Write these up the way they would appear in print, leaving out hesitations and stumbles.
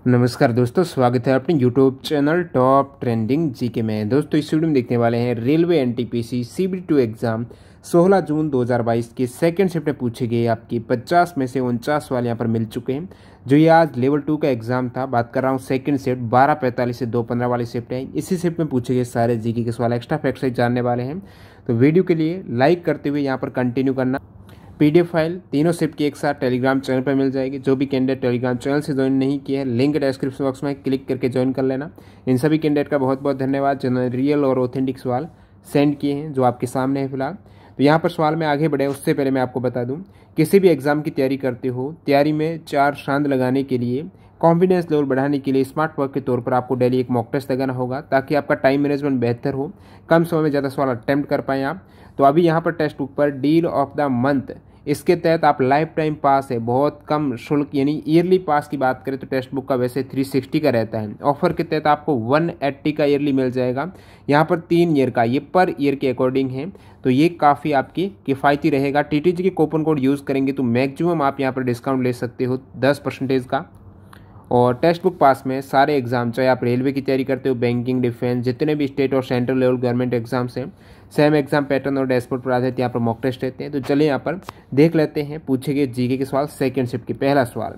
नमस्कार दोस्तों, स्वागत है अपने YouTube channel top trending GK में। दोस्तों इस वीडियो में देखने वाले हैं रेलवे एनटीपीसी CBT2 एग्जाम 16 जून 2022 के सेकंड शिफ्ट में पूछे गए आपकी 50 में से 49 सवाल यहाँ पर मिल चुके हैं। जो ये आज लेवल 2 का एग्जाम था, बात कर रहा हूँ सेकंड शिफ्ट 12:45 से 2:15 वाली शिफ्ट है। इसी शिफ्ट में पूछे गए सारे जीके के सवाल एक्स्ट्रा फैक्ट से जानने वाले हैं। तो वीडियो के लिए लाइक करते हुए यहाँ पर कंटिन्यू करना। PDF फाइल तीनों शिफ्ट की एक साथ टेलीग्राम चैनल पर मिल जाएगी। जो भी कैंडिडेट टेलीग्राम चैनल से ज्वाइन नहीं किया है, लिंक डिस्क्रिप्शन बॉक्स में क्लिक करके ज्वाइन कर लेना। इन सभी कैंडिडेट का बहुत बहुत धन्यवाद जिन्होंने रियल और ऑथेंटिक सवाल सेंड किए हैं, जो आपके सामने है फिलहाल। तो यहाँ पर सवाल में आगे बढ़े उससे पहले मैं आपको बता दूँ, किसी भी एग्जाम की तैयारी करते हो, तैयारी में 4 चांद लगाने के लिए, कॉन्फिडेंस लेवल बढ़ाने के लिए स्मार्ट वर्क के तौर पर आपको डेली एक मॉक टेस्ट लगाना होगा, ताकि आपका टाइम मैनेजमेंट बेहतर हो, कम समय में ज़्यादा सवाल अटेम्प्ट कर पाएँ आप। तो अभी यहाँ पर टेक्स्ट बुक पर डील ऑफ द मंथ, इसके तहत आप लाइफ टाइम पास है, बहुत कम शुल्क, यानी ईयरली पास की बात करें तो टेक्स्ट बुक का वैसे 360 का रहता है। ऑफर के तहत आपको 180 का ईयरली मिल जाएगा। यहाँ पर 3 ईयर का, ये पर ईयर के अकॉर्डिंग है, तो ये काफ़ी आपकी किफ़ायती रहेगा। TTG के कूपन कोड यूज़ करेंगे तो मैक्सिमम आप यहाँ पर डिस्काउंट ले सकते हो 10% का। और टेक्स्ट बुक पास में सारे एग्जाम, चाहे आप रेलवे की तैयारी करते हो, बैंकिंग, डिफेंस, जितने भी स्टेट और सेंट्रल लेवल गवर्नमेंट एग्जाम्स हैं, सेम एग्जाम पैटर्न और डैशबोर्ड पर आधारित यहाँ पर मॉक टेस्ट रहते हैं। तो चलिए यहाँ पर देख लेते हैं पूछे गए जीके के सवाल सेकंड शिफ्ट के। पहला सवाल,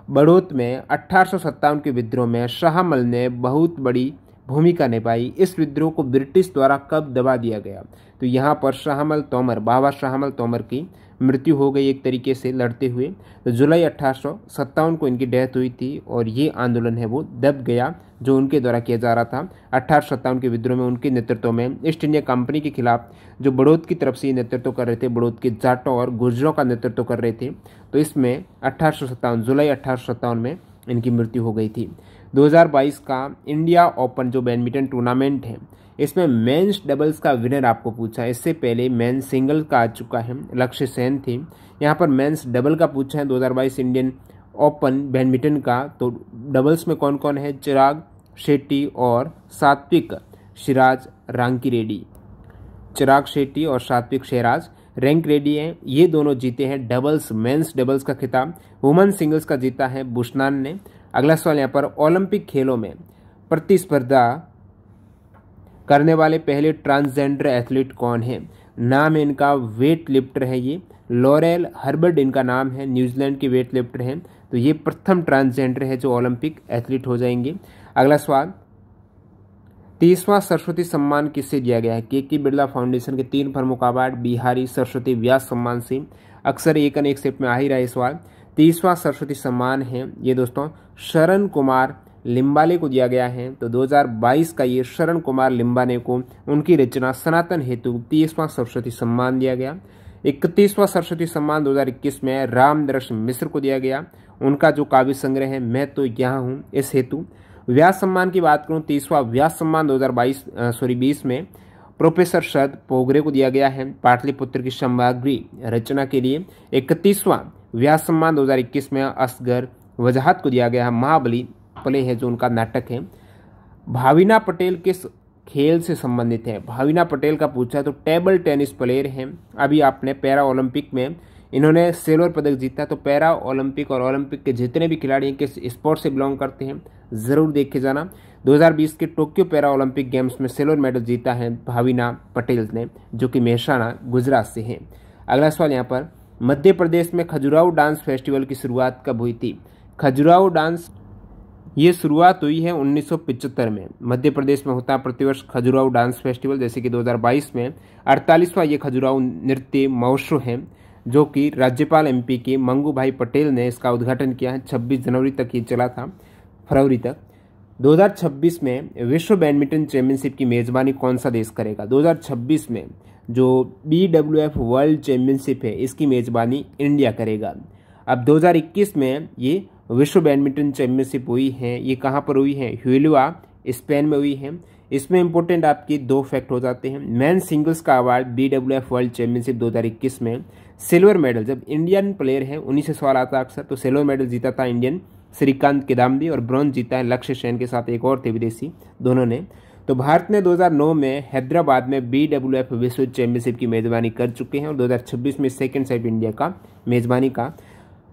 बड़ौत में 1857 के विद्रोह में शाहमल ने बहुत बड़ी भूमिका निभाई। इस विद्रोह को ब्रिटिश द्वारा कब दबा दिया गया? तो यहाँ पर शाहमल तोमर, बाबा शाहमल तोमर की मृत्यु हो गई एक तरीके से लड़ते हुए। तो जुलाई 1857 को इनकी डेथ हुई थी और ये आंदोलन है वो दब गया, जो उनके द्वारा किया जा रहा था। 1857 के विद्रोह में उनके नेतृत्व में ईस्ट इंडिया कंपनी के खिलाफ जो बड़ौत की तरफ से नेतृत्व कर रहे थे, बड़ौत के जाटों और गुर्जरों का नेतृत्व कर रहे थे। तो इसमें 1857 जुलाई 1857 में इनकी मृत्यु हो गई थी। 2022 का इंडिया ओपन जो बैडमिंटन टूर्नामेंट है, इसमें मेंस डबल्स का विनर आपको पूछा है। इससे पहले मेंस सिंगल का आ चुका है, लक्ष्य सेन थी। यहाँ पर मेंस डबल का पूछा है 2022 इंडियन ओपन बैडमिंटन का। तो डबल्स में कौन कौन है? चिराग शेट्टी और सात्विक शिराज रांकी रेड्डी। चिराग शेट्टी और सात्विक शिराज रैंक रेड्डी हैं, ये दोनों जीते हैं डबल्स, मेंस डबल्स का खिताब। वुमेन सिंगल्स का जीता है बुशनान ने। अगला सवाल यहाँ पर, ओलंपिक खेलों में प्रतिस्पर्धा करने वाले पहले ट्रांसजेंडर एथलीट कौन है? नाम है इनका, वेट लिफ्टर है ये, लॉरेल हर्बर्ट इनका नाम है, न्यूजीलैंड के वेट लिफ्टर हैं। तो ये प्रथम ट्रांसजेंडर है जो ओलंपिक एथलीट हो जाएंगे। अगला सवाल, 30वां सरस्वती सम्मान किससे दिया गया है? KK बिरला फाउंडेशन के 3 प्रमुख अवार्ड बिहारी सरस्वती व्यास सम्मान से। अक्सर एक न एक सेट में आ ही रहा है सवाल। 30वां सरस्वती सम्मान है ये दोस्तों शरण कुमार लिम्बाले को दिया गया है। तो 2022 का ये शरण कुमार लिम्बाले को उनकी रचना सनातन हेतु 30वां सरस्वती सम्मान दिया गया। 31वां सरस्वती सम्मान 2021 में रामदर्शन मिश्र को दिया गया। उनका जो काव्य संग्रह है मैं तो यहाँ हूँ, इस हेतु। व्यास सम्मान की बात करूँ, 30वां व्यास सम्मान 2020 में प्रोफेसर शरद पोगरे को दिया गया है, पाटलिपुत्र की सामग्री रचना के लिए। 31वां व्यास सम्मान 2021 में असगर वजाहत को दिया गया है, महाबली प्ले है जो उनका नाटक है। भाविना पटेल किस खेल से संबंधित है? भाविना पटेल का पूछा तो टेबल टेनिस प्लेयर हैं। अभी आपने पैरा ओलंपिक में इन्होंने सिल्वर पदक जीता। तो पैरा ओलंपिक और ओलंपिक के जितने भी खिलाड़ी किस स्पोर्ट से बिलोंग करते हैं ज़रूर देख के जाना। 2020 के टोक्यो पैरा ओलंपिक गेम्स में सिल्वर मेडल जीता है भाविना पटेल ने, जो कि मेहसाणा गुजरात से हैं। अगला सवाल यहाँ पर, मध्य प्रदेश में खजुराहो डांस फेस्टिवल की शुरुआत कब हुई थी? खजुराहो डांस ये शुरुआत हुई है 1975 में। मध्य प्रदेश में होता है प्रतिवर्ष खजुराहो डांस फेस्टिवल, जैसे कि 2022 में 48वां ये खजुराहो नृत्य महोत्सव है, जो कि राज्यपाल MP के मंगू भाई पटेल ने इसका उद्घाटन किया है। 26 जनवरी तक ये चला था, फरवरी तक। 2026 में विश्व बैडमिंटन चैंपियनशिप की मेजबानी कौन सा देश करेगा? 2026 में जो BWF वर्ल्ड चैंपियनशिप है, इसकी मेजबानी इंडिया करेगा। अब 2021 में ये विश्व बैडमिंटन चैंपियनशिप हुई है, ये कहाँ पर हुई है? ह्यूलिया स्पेन में हुई है। इसमें इंपॉर्टेंट आपके 2 फैक्ट हो जाते हैं। मैन सिंगल्स का अवार्ड BWF वर्ल्ड चैंपियनशिप 2021 में सिल्वर मेडल, जब इंडियन प्लेयर है उन्हीं से सवाल आता अक्सर, तो सिल्वर मेडल जीता था इंडियन श्रीकांत किदाम्बी, और ब्रॉन्ज जीता है लक्ष्य सेन के साथ एक और थे विदेशी, दोनों ने। तो भारत ने 2009 में हैदराबाद में BWF विश्व चैंपियनशिप की मेजबानी कर चुके हैं और 2026 में सेकेंड साइड इंडिया का मेजबानी का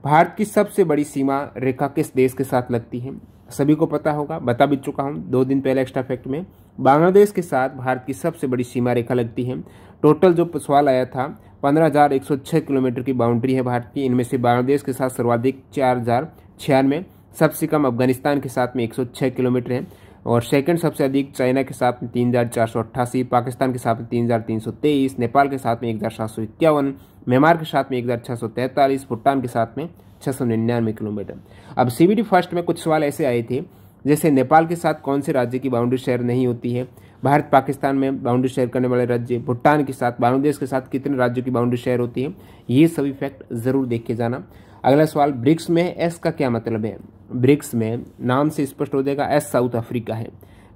भारत की सबसे बड़ी सीमा रेखा किस देश के साथ लगती है? सभी को पता होगा, बता भी चुका हूँ 2 दिन पहले एक्स्ट्रा फैक्ट में। बांग्लादेश के साथ भारत की सबसे बड़ी सीमा रेखा लगती है। टोटल जो सवाल आया था 15,106 किलोमीटर की बाउंड्री है भारत की। इनमें से बांग्लादेश के साथ सर्वाधिक 4,096, सबसे कम अफगानिस्तान के साथ में 106 किलोमीटर है, और सेकंड सबसे अधिक चाइना के साथ में 3,488, पाकिस्तान के साथ में 3,323, नेपाल के साथ में 1,751, म्यांमार के साथ में 1,643, भूटान के साथ में 699 किलोमीटर। अब सीबीटी फर्स्ट में कुछ सवाल ऐसे आए थे, जैसे नेपाल के साथ कौन से राज्य की बाउंड्री शेयर नहीं होती है, भारत पाकिस्तान में बाउंड्री शेयर करने वाले राज्य, भूटान के साथ, बांग्लादेश के साथ कितने राज्यों की बाउंड्री शेयर होती है, ये सभी फैक्ट जरूर देख के जाना। अगला सवाल, ब्रिक्स में एस का क्या मतलब है? ब्रिक्स में नाम से स्पष्ट हो जाएगा, एस साउथ अफ्रीका है,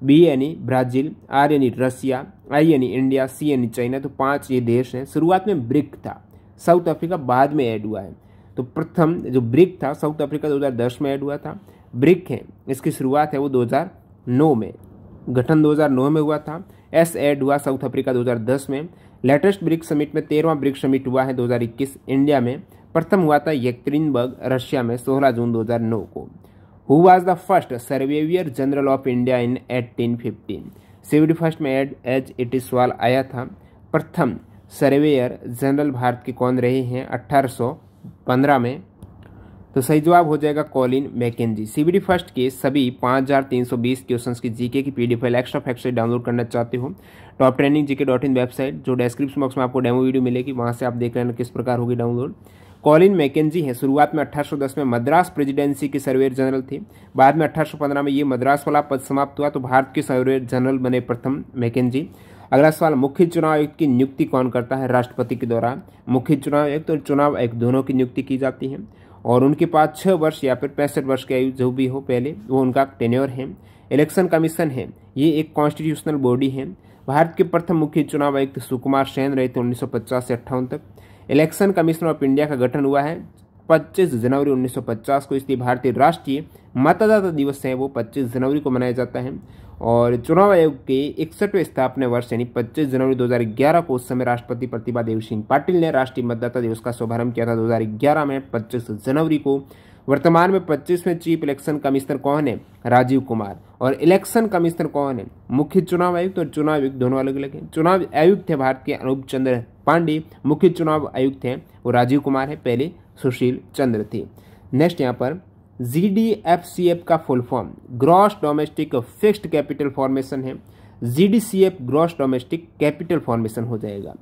बी यानी ब्राजील, आर यानी रसिया, आई यानी इंडिया, सी यानी चाइना। तो 5 ये देश हैं। शुरुआत में ब्रिक था, साउथ अफ्रीका बाद में ऐड हुआ है। तो प्रथम जो ब्रिक था साउथ अफ्रीका 2010 में ऐड हुआ था। ब्रिक है, इसकी शुरुआत है वो 2009 में, गठन 2009 में हुआ था। एस ऐड हुआ साउथ अफ्रीका 2010 में। लेटेस्ट ब्रिक्स समिट में 13वां ब्रिक्स समिट हुआ है 2021 इंडिया में। प्रथम हुआ था येक्टेरिनबर्ग रशिया में 16 जून 2009 को। Who was the first surveyor general of India in 1815? CBT first में एज इट इज सवाल आया था। प्रथम सर्वेयर जनरल भारत के कौन रहे हैं 1815 में? तो सही जवाब हो जाएगा कॉलिन मैकेंजी। सीबीटी फर्स्ट के सभी 5320 क्वेश्चंस की जीके की पीडीएफ फाइल एक्स्ट्रा फैक्ट से डाउनलोड करना चाहते हो toptrainingGK.in वेबसाइट, जो डिस्क्रिप्शन बॉक्स में आपको डेमो वीडियो मिलेगी, वहां से आप देख लेना किस प्रकार होगी डाउनलोड। कॉलिन मैकेंजी है, शुरुआत में 1810 में मद्रास प्रेसिडेंसी के सर्वेयर जनरल थे। बाद में 1815 में ये मद्रास वाला पद समाप्त हुआ, तो भारत के सर्वेयर जनरल बने प्रथम मैकेंजी। अगला सवाल, मुख्य चुनाव आयुक्त की नियुक्ति कौन करता है राष्ट्रपति के द्वारा? मुख्य चुनाव आयुक्त और चुनाव आयुक्त दोनों की नियुक्ति की जाती है, और उनके पास 6 वर्ष या फिर 65 वर्ष की आयु जो भी हो पहले, वो उनका टेन्योर है। इलेक्शन कमीशन है, ये एक कॉन्स्टिट्यूशनल बॉडी है। भारत के प्रथम मुख्य चुनाव आयुक्त सुकुमार सेन रहे थे 1950 से 58 तक। इलेक्शन कमीशन ऑफ इंडिया का गठन हुआ है 25 जनवरी 1950 को, इसलिए भारतीय राष्ट्रीय मतदाता दिवस है वो 25 जनवरी को मनाया जाता है। और चुनाव आयोग के 61वें स्थापना वर्ष यानी 25 जनवरी 2011 को उस समय राष्ट्रपति प्रतिभा देव सिंह पाटिल ने राष्ट्रीय मतदाता दिवस का शुभारंभ किया था 2011 में 25 जनवरी को। वर्तमान में 25वें चीफ इलेक्शन कमिश्नर कौन है? राजीव कुमार। और इलेक्शन कमिश्नर कौन है? मुख्य चुनाव आयुक्त और चुनाव आयुक्त दोनों अलग अलग हैं। चुनाव आयुक्त है भारत के अनूप चंद्र पांडे, मुख्य चुनाव आयुक्त हैं वो राजीव कुमार है, पहले सुशील चंद्र थे। नेक्स्ट यहाँ पर GDFCF का full form gross domestic fixed capital formation है। GDCF gross domestic capital formation हो जाएगा।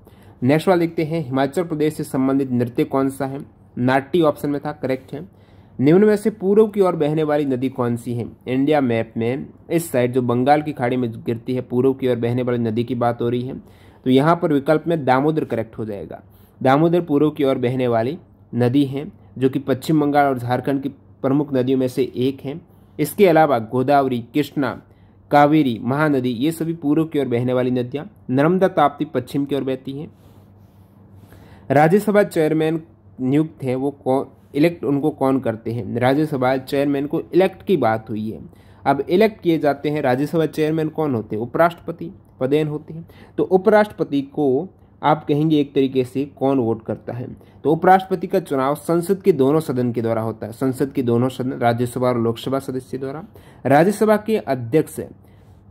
नेक्स्ट वाला देखते हैं, हिमाचल प्रदेश से संबंधित नृत्य कौन सा है? नाट्य ऑप्शन में था, करेक्ट है। निम्न में से पूर्व की ओर बहने वाली नदी कौन सी है? इंडिया मैप में इस साइड जो बंगाल की खाड़ी में गिरती है, पूर्व की ओर बहने वाली नदी की बात हो रही है, तो यहाँ पर विकल्प में दामोदर करेक्ट हो जाएगा। दामोदर पूर्व की ओर बहने वाली नदी है, जो कि पश्चिम बंगाल और झारखंड की प्रमुख नदियों में से एक है। इसके अलावा गोदावरी, कृष्णा, कावेरी, महानदी ये सभी पूर्व की ओर बहने वाली नदियां। नर्मदा, ताप्ती पश्चिम की ओर बहती हैं। राज्यसभा चेयरमैन नियुक्त है, वो इलेक्ट उनको कौन करते हैं? राज्यसभा चेयरमैन को इलेक्ट की बात हुई है। अब इलेक्ट किए जाते हैं राज्यसभा चेयरमैन कौन होते हैं? उपराष्ट्रपति पदेन होते हैं। तो उपराष्ट्रपति को आप कहेंगे एक तरीके से कौन वोट करता है? तो उपराष्ट्रपति का चुनाव संसद के दोनों सदन के द्वारा होता है। संसद के दोनों सदन, राज्यसभा और लोकसभा सदस्य द्वारा। राज्यसभा के अध्यक्ष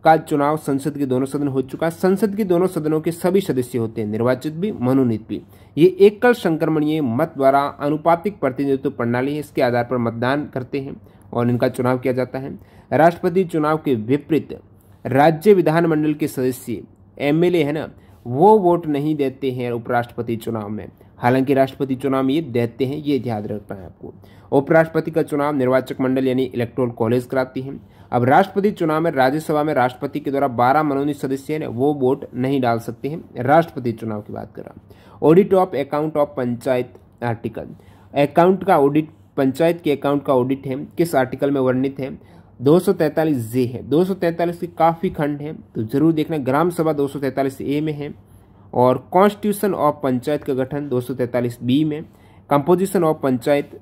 का चुनाव संसद के दोनों सदन हो चुका है। संसद के दोनों सदनों के सभी सदस्य होते हैं, निर्वाचित भी मनोनीत भी। ये एकल संक्रमणीय मत द्वारा अनुपातिक प्रतिनिधित्व प्रणाली है, इसके आधार पर मतदान करते हैं और इनका चुनाव किया जाता है। राष्ट्रपति चुनाव के विपरीत राज्य विधानमंडल के सदस्य MLA है ना, वो वोट नहीं देते हैं उपराष्ट्रपति चुनाव में। हालांकि राष्ट्रपति चुनाव में ये देते हैं, ये याद रखना है आपको। उपराष्ट्रपति का चुनाव निर्वाचक मंडल यानी इलेक्टोरल कॉलेज कराती है। अब राष्ट्रपति चुनाव में राज्यसभा में राष्ट्रपति के द्वारा 12 मनोनीत सदस्य हैं, वो वोट नहीं डाल सकते हैं। राष्ट्रपति चुनाव की बात कर रहा हूँ। Audit of account of panchayat article, account का ऑडिट, पंचायत के अकाउंट का ऑडिट है, किस आर्टिकल में वर्णित है? 243 है। 243 के काफी खंड है, तो जरूर देखना। ग्राम सभा 243A में है, और कॉन्स्टिट्यूशन ऑफ पंचायत का गठन 243B में। कंपोजिशन ऑफ पंचायत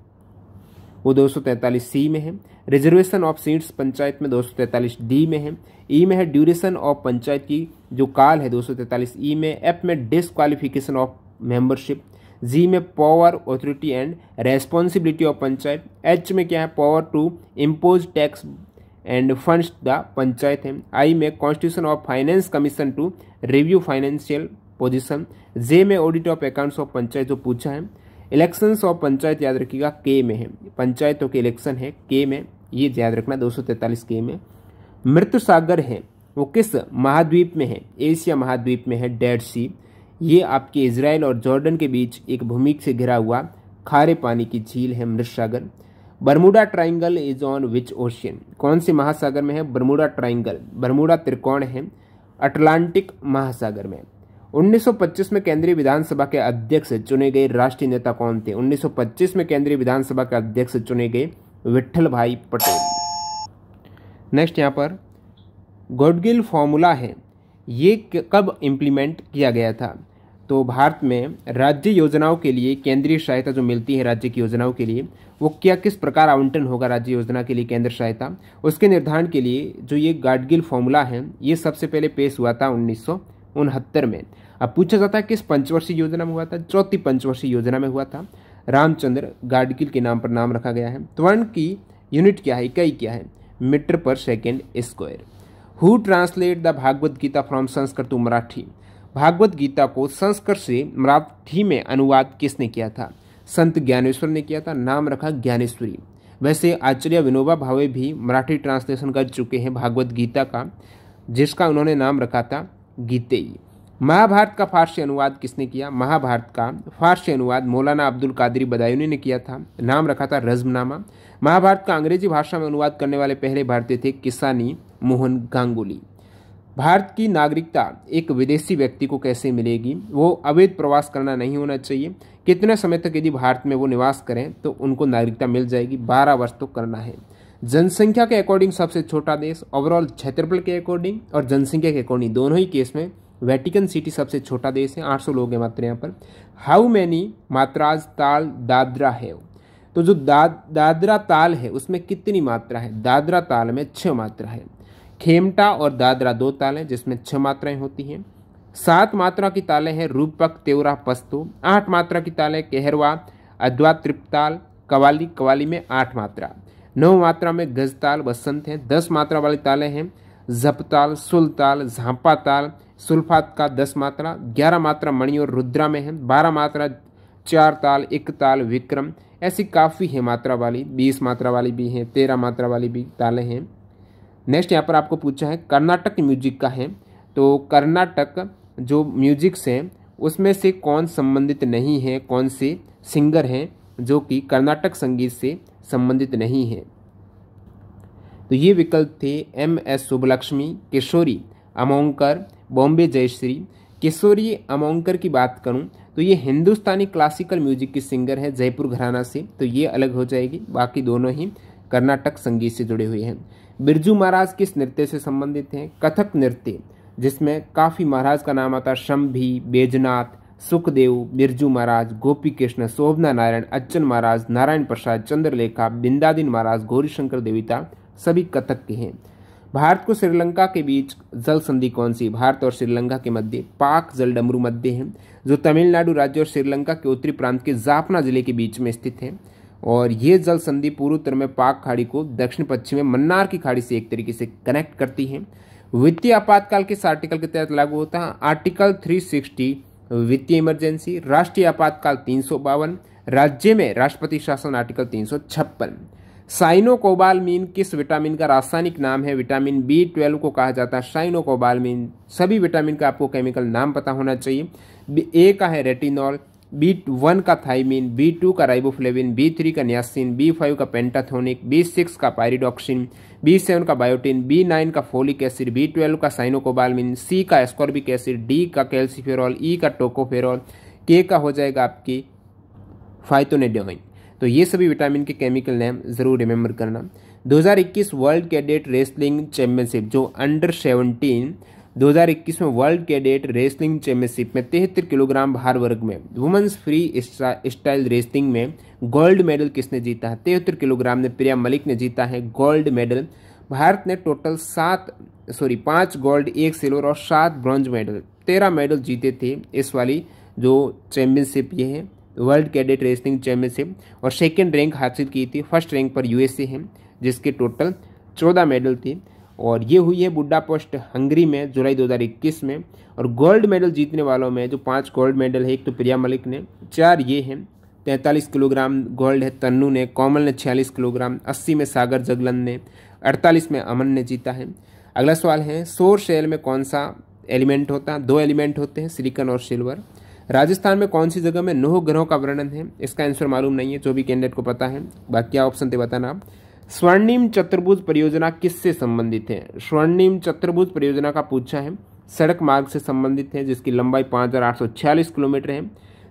वो 243C में है। रिजर्वेशन ऑफ सीट्स पंचायत में 243D में है। ई में है ड्यूरेशन ऑफ पंचायत की जो काल है 243E में। एफ में डिस्क्वालिफिकेशन ऑफ मेंबरशिप जी में power, authority and responsibility of panchayat. H में क्या है, power to impose tax and funds the panchayat है। आई में constitution of finance commission to review financial position. J में audit of accounts of panchayat जो पूछा है। इलेक्शंस ऑफ पंचायत याद रखिएगा के में है, पंचायतों के इलेक्शन है के में, ये याद रखना 243 के में। मृत सागर है वो किस महाद्वीप में है, एशिया महाद्वीप में है, डेड सी। ये आपके इजराइल और जॉर्डन के बीच एक भूमि से घिरा हुआ खारे पानी की झील है मृत सागर। Bermuda Triangle is on which ocean, कौन से महासागर में है, बरमूडा ट्राइंगल, बरमूडा त्रिकोण है अटलांटिक महासागर में। 1925 में केंद्रीय विधानसभा के अध्यक्ष चुने गए राष्ट्रीय नेता कौन थे, 1925 में केंद्रीय विधानसभा के अध्यक्ष चुने गए विट्ठल भाई पटेल। नेक्स्ट यहाँ पर गॉडगिल फॉर्मूला है, ये कब इम्प्लीमेंट किया गया था, तो भारत में राज्य योजनाओं के लिए केंद्रीय सहायता जो मिलती है राज्य की योजनाओं के लिए, वो क्या किस प्रकार आवंटन होगा राज्य योजना के लिए केंद्र सहायता, उसके निर्धारण के लिए जो ये गॉडगिल फॉर्मूला है ये सबसे पहले पेश हुआ था 1969 में। अब पूछा जाता है किस पंचवर्षीय योजना में हुआ था, चौथी पंचवर्षीय योजना में हुआ था। रामचंद्र गाडगिल के नाम पर नाम रखा गया है। त्वरण की यूनिट क्या है, इकाई क्या है, मीटर पर second square. Who translate the Bhagavad Gita from Sanskrit to Marathi, Bhagavad Gita को संस्कृत से मराठी में अनुवाद किसने किया था, संत ज्ञानेश्वर ने किया था, नाम रखा ज्ञानेश्वरी। वैसे आचार्य विनोबा भावे भी मराठी ट्रांसलेशन कर चुके हैं भागवत गीता का, जिसका उन्होंने नाम रखा था गीतेई। महाभारत का फारसी अनुवाद किसने किया, महाभारत का फारसी अनुवाद मौलाना अब्दुल कादिर बदायूनी ने किया था, नाम रखा था रज़्मनामा। महाभारत का अंग्रेजी भाषा में अनुवाद करने वाले पहले भारतीय थे किसानी मोहन गांगुली। भारत की नागरिकता एक विदेशी व्यक्ति को कैसे मिलेगी, वो अवैध प्रवास करना नहीं होना चाहिए, कितने समय तक यदि भारत में वो निवास करें तो उनको नागरिकता मिल जाएगी, 12 वर्ष तो करना है। जनसंख्या के अकॉर्डिंग सबसे छोटा देश, ओवरऑल क्षेत्रफल के अकॉर्डिंग और जनसंख्या के अकॉर्डिंग दोनों ही केस में वेटिकन सिटी सबसे छोटा देश है, 800 लोग हैं मात्र यहाँ पर। हाउ मैनी मात्राज ताल दादरा है, तो जो दादरा ताल है उसमें कितनी मात्रा है, दादरा ताल में 6 मात्रा है। खेमटा और दादरा 2 ताल हैं जिसमें 6 मात्राएं होती हैं। 7 मात्रा की तालें हैं रूपक, तेवरा, पस्तो। 8 मात्रा की तालें केहरवा, अद्वा, त्रिपताल, कवाली, कवाली में 8 मात्रा। 9 मात्रा में गजताल, बसंत है। 10 मात्रा वाली तालें हैं जपताल, सुलताल, झांपा ताल, सुल्फात का 10 मात्रा। 11 मात्रा मणि और रुद्रा में है। 12 मात्रा 4 ताल, एक ताल, विक्रम। ऐसी काफ़ी है मात्रा वाली, 20 मात्रा वाली भी हैं, 13 मात्रा वाली भी तालें हैं। नेक्स्ट यहाँ पर आपको पूछा है कर्नाटक म्यूजिक का है, तो कर्नाटक जो म्यूजिक से उसमें से कौन संबंधित नहीं है, कौन से सिंगर हैं जो कि कर्नाटक संगीत से संबंधित नहीं है, तो ये विकल्प थे MS सुब्बलक्ष्मी, किशोरी अमोंकर, बॉम्बे जयश्री। किशोरी अमोंकर की बात करूं तो ये हिंदुस्तानी क्लासिकल म्यूजिक की सिंगर है जयपुर घराना से, तो ये अलग हो जाएगी, बाकी दोनों ही कर्नाटक संगीत से जुड़े हुए हैं। बिरजू महाराज किस नृत्य से संबंधित हैं, कथक नृत्य, जिसमें काफ़ी महाराज का नाम आता है, शंभी, बैजनाथ, सुखदेव, बिरजू महाराज, गोपी कृष्ण, शोभना नारायण, अच्चन महाराज, नारायण प्रसाद, चंद्रलेखा, बिंदादिन महाराज, गौरीशंकर देविता, सभी कथक के हैं। भारत को श्रीलंका के बीच जल संधि कौन सी, भारत और श्रीलंका के मध्य पाक जलडमरू मध्य है, जो तमिलनाडु राज्य और श्रीलंका के उत्तरी प्रांत के जाफना जिले के बीच में स्थित है। और ये जल संधि पूर्वोत्तर में पाक खाड़ी को दक्षिण पश्चिम में मन्नार की खाड़ी से एक तरीके से कनेक्ट करती है। वित्तीय आपातकाल किस आर्टिकल के तहत लागू होता है, आर्टिकल 360 वित्तीय इमरजेंसी। राष्ट्रीय आपातकाल 352, राज्य में राष्ट्रपति शासन आर्टिकल 356। साइनोकोबालमीन किस विटामिन का रासायनिक नाम है, विटामिन B12 को कहा जाता है साइनोकोबालमीन। सभी विटामिन का आपको केमिकल नाम पता होना चाहिए। A का है रेटिनॉल, B1 का थाइमिन, B2 का राइबोफ्लेविन, B3 का नियासिन, B5 का पेंटाथोनिक, B6 का पायरिडॉक्सिन, B7 का बायोटिन, B9 का फोलिक एसिड, B12 का साइनोकोबालमिन, C का एस्कॉर्बिक एसिड, D का कैल्सीफेरॉल, E का टोकोफेरॉल, K का हो जाएगा आपकी फाइटोनेडोइन। तो ये सभी विटामिन के केमिकल नेम जरूर रिमेंबर करना। 2021 वर्ल्ड कैडेट रेसलिंग चैंपियनशिप जो अंडर 17 2021 में वर्ल्ड कैडेट रेसलिंग चैंपियनशिप में 73 किलोग्राम भार वर्ग में वुमेन्स फ्री स्टाइल रेसलिंग में गोल्ड मेडल किसने जीता है, 73 किलोग्राम में प्रिया मलिक ने जीता है गोल्ड मेडल। भारत ने टोटल 5 गोल्ड, 1 सिल्वर और 7 ब्रॉन्ज मेडल, 13 मेडल जीते थे इस वाली जो चैंपियनशिप ये है वर्ल्ड कैडेट रेसलिंग चैंपियनशिप और सेकेंड रैंक हासिल की थी। फर्स्ट रैंक पर यूएसए है जिसके टोटल 14 मेडल थे। और ये हुई है बुडापेस्ट हंगरी में जुलाई 2021 में। और गोल्ड मेडल जीतने वालों में जो 5 गोल्ड मेडल है, एक तो प्रिया मलिक ने, 4 ये हैं, 43 किलोग्राम गोल्ड है तन्नू ने, कोमल ने 46 किलोग्राम, 80 में सागर जगलन ने, 48 में अमन ने जीता है। अगला सवाल है सौर सेल में कौन सा एलिमेंट होता है? 2 एलिमेंट होते हैं, सिलिकॉन और सिल्वर। राजस्थान में कौन सी जगह में 9 ग्रहों का वर्णन है? इसका आंसर मालूम नहीं है, जो भी कैंडिडेट को पता है। बाकी क्या ऑप्शन थे बताना आप। स्वर्णिम चतुर्भुज परियोजना किससे संबंधित है? स्वर्णिम चतुर्भुज परियोजना का पूछा है, सड़क मार्ग से संबंधित है जिसकी लंबाई 5846 किलोमीटर है।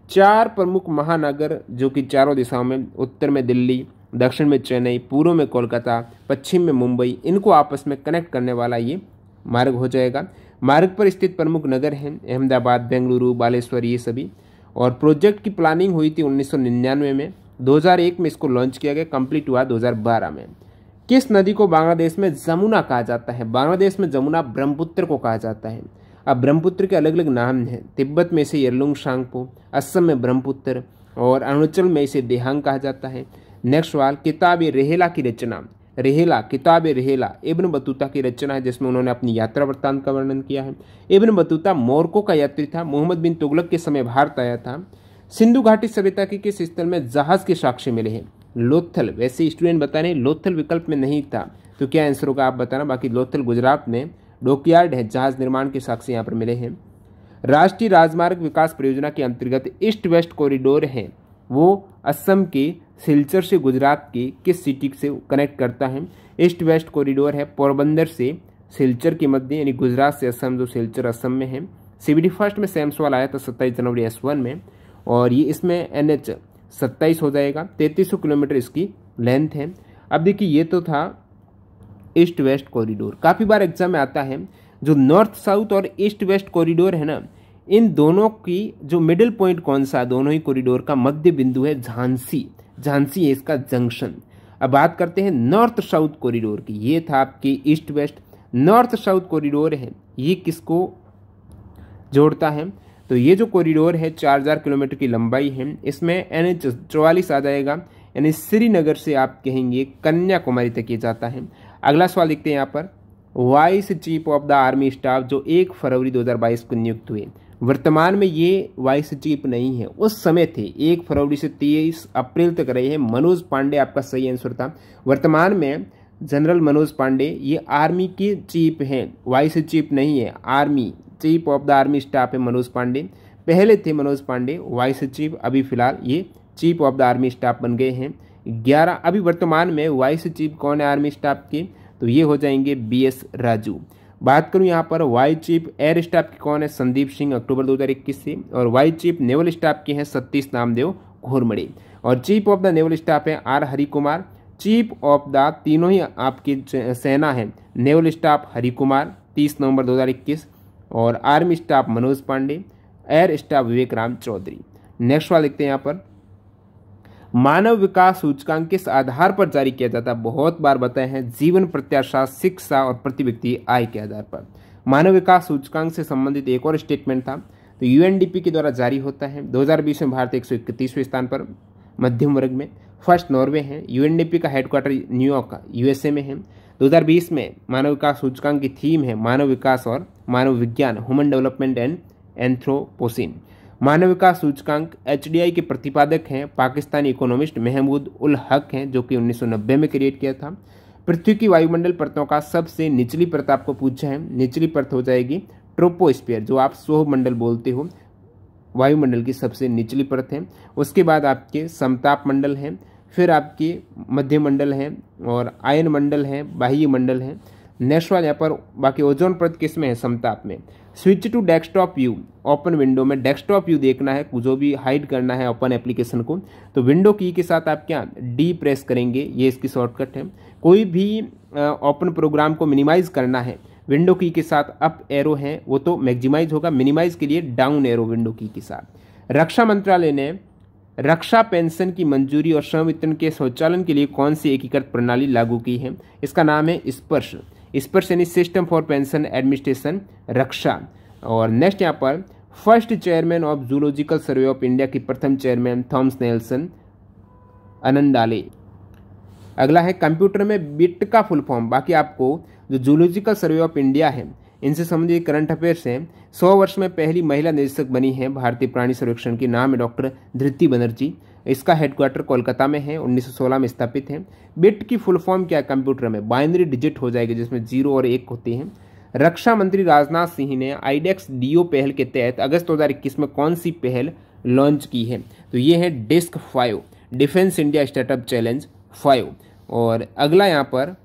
4 प्रमुख महानगर जो कि चारों दिशाओं में, उत्तर में दिल्ली, दक्षिण में चेन्नई, पूर्व में कोलकाता, पश्चिम में मुंबई, इनको आपस में कनेक्ट करने वाला ये मार्ग हो जाएगा। मार्ग पर स्थित प्रमुख नगर हैं अहमदाबाद, बेंगलुरु, बालेश्वर, ये सभी। और प्रोजेक्ट की प्लानिंग हुई थी 1999 में, 2001 में इसको लॉन्च किया गया, कंप्लीट हुआ 2012 में। किस नदी को बांग्लादेश में जमुना कहा जाता है? बांग्लादेश में जमुना ब्रह्मपुत्र को कहा जाता है। अब ब्रह्मपुत्र के अलग अलग नाम हैं, तिब्बत में इसे यरलुंग शांगपो, असम में ब्रह्मपुत्र और अरुणाचल में इसे देहांग कहा जाता है। नेक्स्ट सवाल, किताब रेहला की रचना, रेहला, किताब रेहला इब्न बतूता की रचना है जिसमें उन्होंने अपनी यात्रा वृत्तांत का वर्णन किया है। इब्न बतूता मोरक्को का यात्री था, मोहम्मद बिन तुगलक के समय भारत आया था। सिंधु घाटी सभ्यता के किस स्थल में जहाज के साक्ष्य मिले हैं? लोथल। वैसे स्टूडेंट बता रहे लोथल विकल्प में नहीं था, तो क्या आंसर होगा आप बताना। बाकी लोथल गुजरात में डॉकयार्ड है, जहाज निर्माण के साक्ष्य यहाँ पर मिले हैं। राष्ट्रीय राजमार्ग विकास परियोजना के अंतर्गत ईस्ट वेस्ट कॉरिडोर है, वो असम के सिलचर से गुजरात के किस सिटी से कनेक्ट करता है? ईस्ट वेस्ट कॉरिडोर है पोरबंदर से सिलचर के मध्य, यानी गुजरात से असम, जो सिलचर असम में है। CBT फर्स्ट में सेम सवाल आया था 27 जनवरी S1 में, और ये इसमें NH 27 हो जाएगा। 3300 किलोमीटर इसकी लेंथ है। अब देखिए ये तो था ईस्ट वेस्ट कॉरिडोर, काफ़ी बार एग्जाम में आता है। जो नॉर्थ साउथ और ईस्ट वेस्ट कॉरिडोर है ना, इन दोनों की जो मिडिल पॉइंट कौन सा, दोनों ही कॉरिडोर का मध्य बिंदु है झांसी, झांसी है इसका जंक्शन। अब बात करते हैं नॉर्थ साउथ कॉरिडोर की। ये था आपकी east west. North south corridor है, ये किसको जोड़ता है? तो ये जो कॉरिडोर है 4000 किलोमीटर की लंबाई है, इसमें NH 44 आ जाएगा, यानी श्रीनगर से आप कहेंगे कन्याकुमारी तक ये जाता है। अगला सवाल देखते हैं यहाँ पर, vice chief of the army staff जो 1 फरवरी 2022 को नियुक्त हुए, वर्तमान में ये वाइस चीफ नहीं है, उस समय थे 1 फरवरी से 23 अप्रैल तक रहे हैं मनोज पांडे, आपका सही आंसर था। वर्तमान में जनरल मनोज पांडे ये आर्मी के चीफ हैं, वाइस चीफ नहीं है, army chief of the army staff है मनोज पांडे। पहले थे मनोज पांडे वाइस चीफ, अभी फिलहाल ये chief of the army staff बन गए हैं। 11 अभी वर्तमान में वाइस चीफ कौन है आर्मी स्टाफ के? तो ये हो जाएंगे BS राजू। बात करूं यहाँ पर वाइस चीफ एयर स्टाफ के कौन है? संदीप सिंह, अक्टूबर 2021 से। और वाइस चीफ नेवल स्टाफ के हैं सतीश नामदेव घोरमड़े। और chief of the naval staff है R Hari Kumar. Chief of the तीनों ही आपकी सेना है, नेवल स्टाफ हरि कुमार 30 नवंबर 2021, और army staff Manoj Pande, air staff Vivek Ram Chaudhary. Next सवाल देखते हैं यहाँ पर, मानव विकास सूचकांक किस आधार पर जारी किया जाता है? बहुत बार बताए हैं, जीवन प्रत्याशा, शिक्षा और प्रति व्यक्ति आय के आधार पर। मानव विकास सूचकांक से संबंधित एक और स्टेटमेंट था, तो UNDP के द्वारा जारी होता है। 2020 में भारत 131वें स्थान पर मध्यम वर्ग में, फर्स्ट नॉर्वे है। UNDP का हेडक्वार्टर न्यूयॉर्क USA में है। 2020 में मानव विकास सूचकांक की थीम है मानव विकास और मानव विज्ञान, ह्यूमन डेवलपमेंट एंड एंथ्रोपोसिन। मानव विकास सूचकांक HDI के प्रतिपादक हैं पाकिस्तानी इकोनॉमिस्ट महमूद उल हक हैं, जो कि 1990 में क्रिएट किया था। पृथ्वी की वायुमंडल परतों का सबसे निचली परत आपको पूछा है, निचली परत हो जाएगी ट्रोपोस्फीयर, जो आप सौरमंडल बोलते हो, वायुमंडल की सबसे निचली परत है। उसके बाद आपके समताप मंडल हैं, फिर आपके मध्य मंडल हैं और आयन मंडल हैं, बाह्य मंडल हैं। नेक्स्ट वाला यहाँ पर बाकी ओजोन परत किस में है? समताप में। Switch to desktop view, open window में डेस्कटॉप व्यू देखना है, जो भी हाइड करना है ओपन एप्लीकेशन को, तो विंडो की के साथ आप क्या D प्रेस करेंगे, ये इसकी शॉर्टकट है। कोई भी ओपन प्रोग्राम को मिनिमाइज करना है, विंडो की के साथ अप एरो है, वो तो मैक्सिमाइज होगा, मिनिमाइज के लिए डाउन एरो विंडो की के साथ। रक्षा मंत्रालय ने रक्षा पेंशन की मंजूरी और श्रम वितरण के स्वचालन के लिए कौन सी एकीकृत प्रणाली लागू की है? इसका नाम है स्पर्श यानी सिस्टम फॉर पेंशन एडमिनिस्ट्रेशन रक्षा। और नेक्स्ट यहाँ पर first chairman of zoological survey of India की प्रथम चेयरमैन थॉमस नेल्सन अनंडाले। अगला है कंप्यूटर में बिट का फुल फॉर्म। बाकी आपको जो जूलॉजिकल सर्वे ऑफ इंडिया है इनसे संबंधित करंट अफेयर्स हैं। 100 वर्ष में पहली महिला निदेशक बनी है भारतीय प्राणी सर्वेक्षण की, नाम है डॉक्टर धृति बनर्जी। इसका हेडक्वार्टर कोलकाता में है, 1916 में स्थापित है। बिट की फुल फॉर्म क्या है कंप्यूटर में? बाइनरी डिजिट हो जाएगी जिसमें 0 और 1 होती हैं। रक्षा मंत्री राजनाथ सिंह ने आईडेक्स डीओ पहल के तहत अगस्त 2021 में कौन सी पहल लॉन्च की है? तो ये है DISC 5, Defence India Startup Challenge 5। और अगला यहाँ पर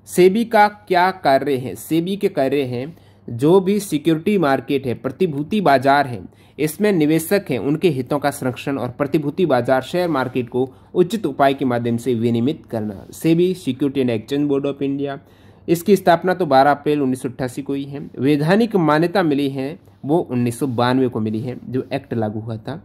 सेबी का क्या कार्य है? सेबी के कार्य हैं जो भी सिक्योरिटी मार्केट है, प्रतिभूति बाजार है, इसमें निवेशक हैं उनके हितों का संरक्षण और प्रतिभूति बाजार शेयर मार्केट को उचित उपाय के माध्यम से विनियमित करना। SEBI security and exchange board of India, इसकी स्थापना तो 12 अप्रैल 1988 को ही है। वैधानिक मान्यता मिली है वो 1992 को मिली है, जो एक्ट लागू हुआ था।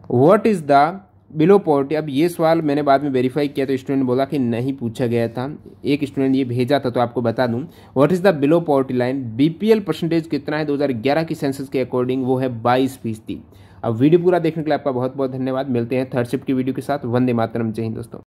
What is the below poverty? अब ये सवाल मैंने बाद में वेरीफाई किया तो स्टूडेंट बोला कि नहीं पूछा गया था, एक स्टूडेंट ये भेजा था तो आपको बता दूं। What is the below poverty line? BPL percentage कितना है 2011 की सेंसस के अकॉर्डिंग? वो है 22%। अब वीडियो पूरा देखने के लिए आपका बहुत बहुत धन्यवाद। मिलते हैं थर्ड शिफ्ट की वीडियो के साथ। वंदे मातरम, जय हिंद दोस्तों।